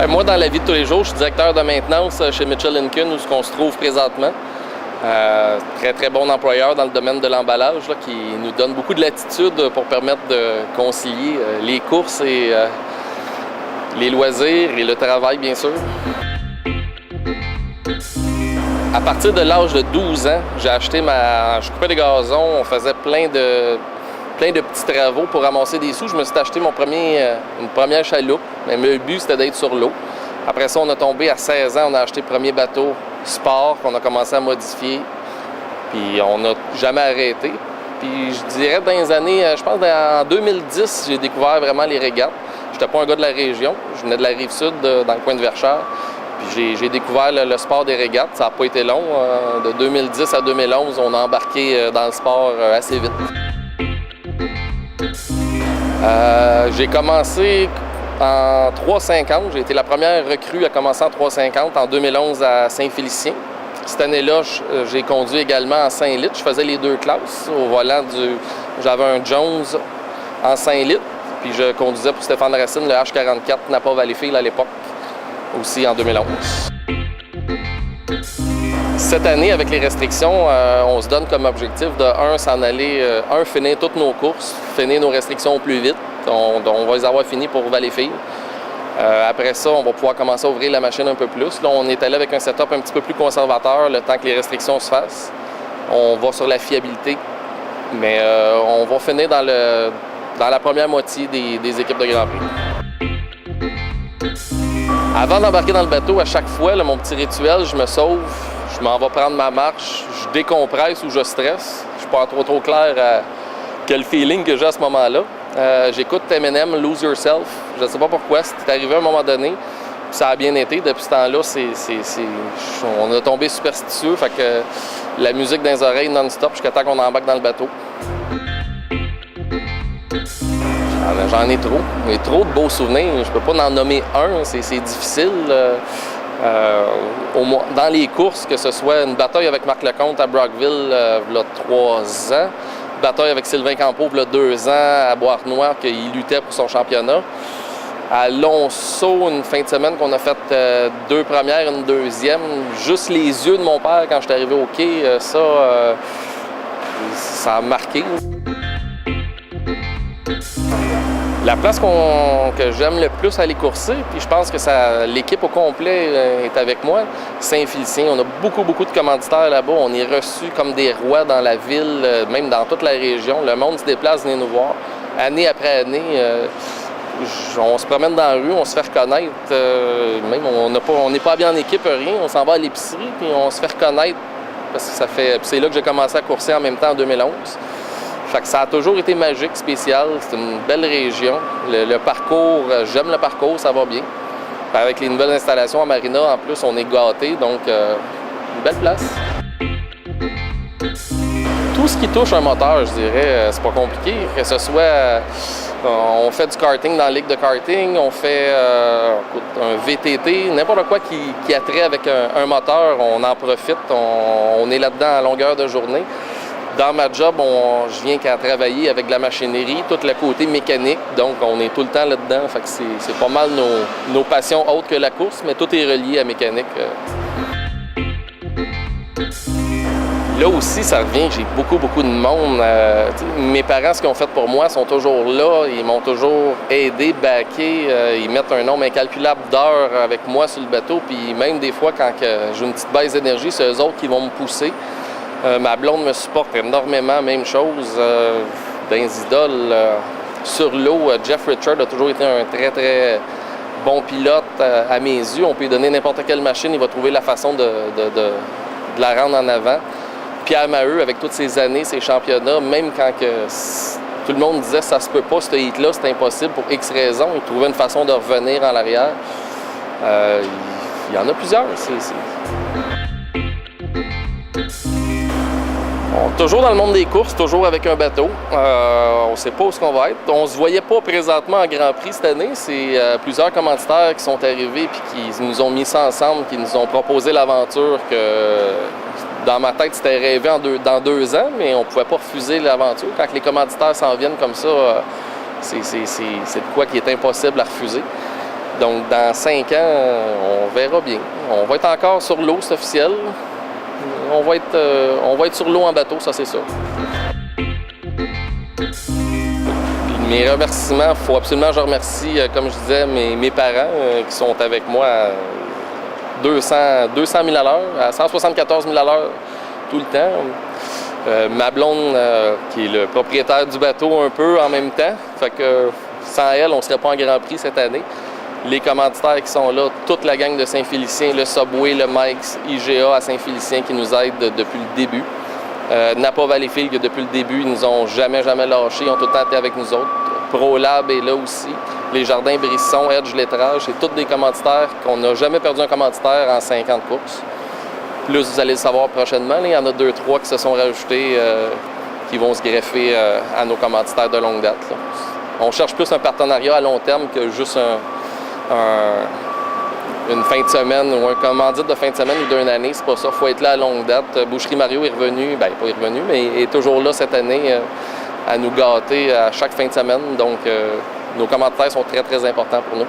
Moi, dans la vie de tous les jours, je suis directeur de maintenance chez Mitchell & Kuhn, où on se trouve présentement. Très, très bon employeur dans le domaine de l'emballage, là, qui nous donne beaucoup de latitude pour permettre de concilier les courses et les loisirs et le travail, bien sûr. À partir de l'âge de 12 ans, j'ai acheté Je coupais des gazons, on faisait plein de petits travaux pour ramasser des sous. Je me suis acheté une première chaloupe, mais le but, c'était d'être sur l'eau. Après ça, on a tombé à 16 ans, on a acheté le premier bateau sport qu'on a commencé à modifier. Puis on n'a jamais arrêté. Puis je dirais dans les années, je pense en 2010, j'ai découvert vraiment les régates. J'étais pas un gars de la région, je venais de la Rive-Sud, dans le coin de Verchères. Puis j'ai découvert le sport des régates, ça n'a pas été long. De 2010 à 2011, on a embarqué dans le sport assez vite. J'ai commencé en 350. J'ai été la première recrue à commencer en 350 en 2011 à Saint-Félicien. Cette année-là, j'ai conduit également en 5 litres. Je faisais les 2 classes. Au volant, j'avais un Jones en 5 litres. Puis je conduisais pour Stéphane Racine le H44 Napa Valleyfield à l'époque, aussi en 2011. Cette année, avec les restrictions, on se donne comme objectif de s'en aller, finir toutes nos courses, finir nos restrictions au plus vite. On va les avoir finies pour Valleyfield. Après ça, on va pouvoir commencer à ouvrir la machine un peu plus. Là, on est allé avec un setup un petit peu plus conservateur le temps que les restrictions se fassent. On va sur la fiabilité, mais on va finir dans la première moitié des équipes de Grand Prix. Avant d'embarquer dans le bateau, à chaque fois, là, mon petit rituel, je me sauve, je m'en vais prendre ma marche, je décompresse ou je stresse. Je suis pas trop clair à quel feeling que j'ai à ce moment-là. J'écoute Eminem, Lose Yourself. Je ne sais pas pourquoi, c'est arrivé à un moment donné. Puis ça a bien été. Depuis ce temps-là, on a tombé superstitieux. Fait que la musique dans les oreilles non-stop jusqu'à temps qu'on embarque dans le bateau. J'en ai trop. J'ai trop de beaux souvenirs. Je peux pas en nommer un. C'est difficile. Dans les courses, que ce soit une bataille avec Marc Lecomte à Brockville il y a 3 ans, bataille avec Sylvain Campeau il y a 2 ans à Bois-Arnois, qu'il luttait pour son championnat. À Lonceau, une fin de semaine qu'on a fait 2 premières, une deuxième. Juste les yeux de mon père quand je suis arrivé au quai, ça a marqué. La place que j'aime le plus aller courser, puis je pense que l'équipe au complet est avec moi, Saint-Félicien. On a beaucoup de commanditaires là-bas. On est reçus comme des rois dans la ville, même dans toute la région. Le monde se déplace, venir nous voir. Année après année, on se promène dans la rue, on se fait reconnaître. Même on n'est pas bien en équipe, rien. On s'en va à l'épicerie, puis on se fait reconnaître. Parce que c'est là que j'ai commencé à courser en même temps en 2011. Fait que ça a toujours été magique, spécial. C'est une belle région. Le parcours, j'aime le parcours, ça va bien. Avec les nouvelles installations à Marina, en plus, on est gâtés, donc une belle place. Tout ce qui touche un moteur, je dirais, c'est pas compliqué. Que ce soit, on fait du karting dans la ligue de karting, on fait un VTT, n'importe quoi qui a trait avec un moteur, on en profite, on est là-dedans à longueur de journée. Dans ma job, je viens qu'à travailler avec de la machinerie, tout le côté mécanique, donc on est tout le temps là-dedans. Fait que c'est pas mal nos passions autres que la course, mais tout est relié à mécanique. Là aussi, ça revient, j'ai beaucoup de monde. Mes parents, ce qu'ils ont fait pour moi, sont toujours là. Ils m'ont toujours aidé, backé. Ils mettent un nombre incalculable d'heures avec moi sur le bateau. Puis même des fois, quand j'ai une petite baisse d'énergie, c'est eux autres qui vont me pousser. Ma blonde me supporte énormément, même chose. Dans les idoles, sur l'eau, Jeff Richard a toujours été un très bon pilote à mes yeux. On peut lui donner n'importe quelle machine, il va trouver la façon de la rendre en avant. Pierre Maheu, avec toutes ces années, ces championnats, même quand tout le monde disait ça se peut pas, ce hit-là, c'est impossible pour X raisons, il trouvait une façon de revenir en arrière. Il y en a plusieurs. Toujours dans le monde des courses, toujours avec un bateau. On ne sait pas où est-ce qu'on va être. On ne se voyait pas présentement en Grand Prix cette année. C'est plusieurs commanditaires qui sont arrivés et qui nous ont mis ça ensemble, qui nous ont proposé l'aventure que, dans ma tête, c'était rêvé dans 2 ans, mais on ne pouvait pas refuser l'aventure. Quand les commanditaires s'en viennent comme ça, c'est de quoi qui est impossible à refuser. Donc, dans 5 ans, on verra bien. On va être encore sur l'eau, c'est officiel. On va être sur l'eau en bateau, ça, c'est sûr. Mes remerciements, il faut absolument que je remercie, comme je disais, mes parents qui sont avec moi à 200 000 à l'heure, à 174 000 à l'heure tout le temps. Ma blonde, qui est le propriétaire du bateau un peu en même temps. Fait que sans elle, on ne serait pas en Grand Prix cette année. Les commanditaires qui sont là, toute la gang de Saint-Félicien, le Subway, le Mike's, IGA à Saint-Félicien qui nous aident depuis le début. Napa Valleyfield, depuis le début, ils nous ont jamais lâchés, ils ont tout le temps été avec nous autres. ProLab est là aussi. Les Jardins Brisson, Edge Lettrage, c'est tous des commanditaires qu'on n'a jamais perdu un commanditaire en 50 courses. Plus, vous allez le savoir prochainement, là, il y en a 2-3 qui se sont rajoutés, qui vont se greffer à nos commanditaires de longue date, là. On cherche plus un partenariat à long terme que juste une fin de semaine ou un commandite de fin de semaine ou d'une année. C'est pas ça, il faut être là à longue date. Boucherie Mario est revenu, bien pas revenu, mais est toujours là cette année à nous gâter à chaque fin de semaine. Donc, nos commanditaires sont très, très importants pour nous.